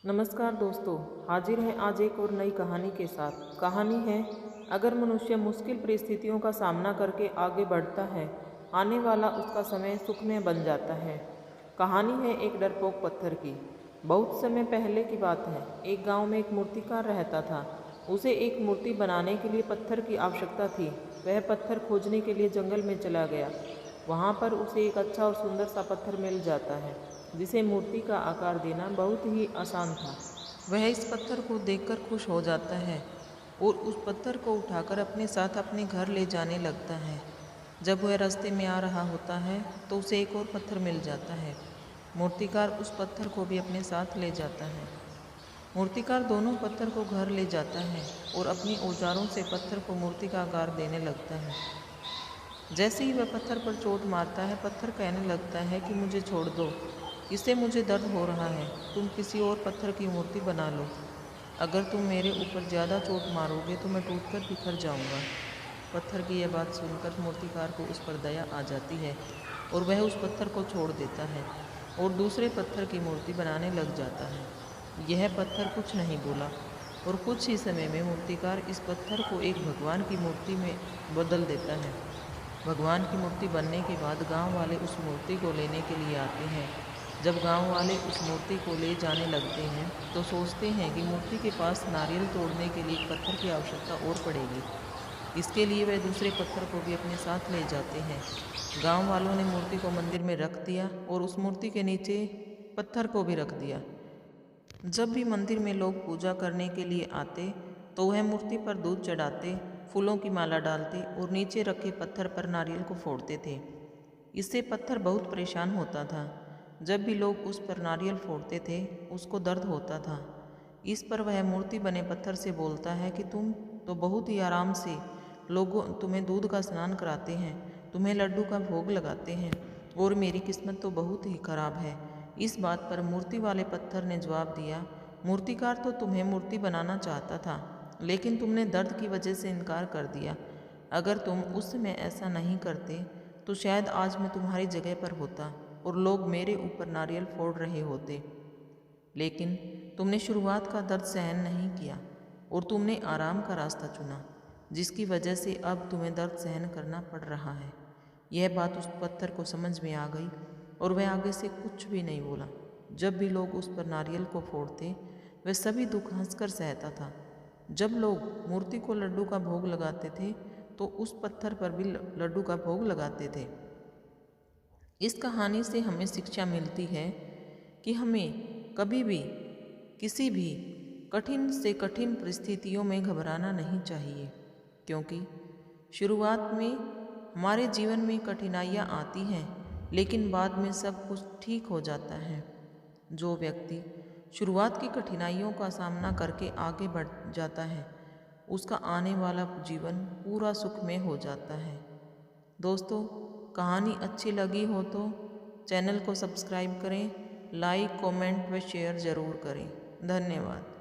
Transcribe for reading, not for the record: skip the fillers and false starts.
नमस्कार दोस्तों, हाजिर हैं आज एक और नई कहानी के साथ। कहानी है, अगर मनुष्य मुश्किल परिस्थितियों का सामना करके आगे बढ़ता है, आने वाला उसका समय सुखमय बन जाता है। कहानी है एक डरपोक पत्थर की। बहुत समय पहले की बात है। एक गांव में एक मूर्तिकार रहता था। उसे एक मूर्ति बनाने के लिए पत्थर की आवश्यकता थी। वह पत्थर खोजने के लिए जंगल में चला गया। वहाँ पर उसे एक अच्छा और सुंदर सा पत्थर मिल जाता है, जिसे मूर्ति का आकार देना बहुत ही आसान था। वह इस पत्थर को देखकर खुश हो जाता है और उस पत्थर को उठाकर अपने साथ अपने घर ले जाने लगता है। जब वह रास्ते में आ रहा होता है तो उसे एक और पत्थर मिल जाता है। मूर्तिकार उस पत्थर को भी अपने साथ ले जाता है। मूर्तिकार दोनों पत्थर को घर ले जाता है और अपनी औजारों से पत्थर को मूर्ति का आकार देने लगता है। जैसे ही वह पत्थर पर चोट मारता है, पत्थर कहने लगता है कि मुझे छोड़ दो, इससे मुझे दर्द हो रहा है। तुम किसी और पत्थर की मूर्ति बना लो। अगर तुम मेरे ऊपर ज़्यादा चोट मारोगे तो मैं टूटकर बिखर जाऊंगा। पत्थर की यह बात सुनकर मूर्तिकार को उस पर दया आ जाती है और वह उस पत्थर को छोड़ देता है और दूसरे पत्थर की मूर्ति बनाने लग जाता है। यह पत्थर कुछ नहीं बोला और कुछ ही समय में मूर्तिकार इस पत्थर को एक भगवान की मूर्ति में बदल देता है। भगवान की मूर्ति बनने के बाद गांव वाले उस मूर्ति को लेने के लिए आते हैं। जब गांव वाले उस मूर्ति को ले जाने लगते हैं तो सोचते हैं कि मूर्ति के पास नारियल तोड़ने के लिए एक पत्थर की आवश्यकता और पड़ेगी। इसके लिए वे दूसरे पत्थर को भी अपने साथ ले जाते हैं। गांव वालों ने मूर्ति को मंदिर में रख दिया और उस मूर्ति के नीचे पत्थर को भी रख दिया। जब भी मंदिर में लोग पूजा करने के लिए आते तो वह मूर्ति पर दूध चढ़ाते, फूलों की माला डालते और नीचे रखे पत्थर पर नारियल को फोड़ते थे। इससे पत्थर बहुत परेशान होता था। जब भी लोग उस पर नारियल फोड़ते थे, उसको दर्द होता था। इस पर वह मूर्ति बने पत्थर से बोलता है कि तुम तो बहुत ही आराम से लोगों तुम्हें दूध का स्नान कराते हैं, तुम्हें लड्डू का भोग लगाते हैं और मेरी किस्मत तो बहुत ही खराब है। इस बात पर मूर्ति वाले पत्थर ने जवाब दिया, मूर्तिकार तो तुम्हें मूर्ति बनाना चाहता था, लेकिन तुमने दर्द की वजह से इनकार कर दिया। अगर तुम उस समय ऐसा नहीं करते तो शायद आज मैं तुम्हारी जगह पर होता और लोग मेरे ऊपर नारियल फोड़ रहे होते। लेकिन तुमने शुरुआत का दर्द सहन नहीं किया और तुमने आराम का रास्ता चुना, जिसकी वजह से अब तुम्हें दर्द सहन करना पड़ रहा है। यह बात उस पत्थर को समझ में आ गई और वह आगे से कुछ भी नहीं बोला। जब भी लोग उस पर नारियल को फोड़ते, वह सभी दुख हंसकर सहता था। जब लोग मूर्ति को लड्डू का भोग लगाते थे तो उस पत्थर पर भी लड्डू का भोग लगाते थे। इस कहानी से हमें शिक्षा मिलती है कि हमें कभी भी किसी भी कठिन से कठिन परिस्थितियों में घबराना नहीं चाहिए, क्योंकि शुरुआत में हमारे जीवन में कठिनाइयाँ आती हैं, लेकिन बाद में सब कुछ ठीक हो जाता है। जो व्यक्ति शुरुआत की कठिनाइयों का सामना करके आगे बढ़ जाता है, उसका आने वाला जीवन पूरा सुखमय हो जाता है। दोस्तों, कहानी अच्छी लगी हो तो चैनल को सब्सक्राइब करें, लाइक, कमेंट व शेयर ज़रूर करें। धन्यवाद।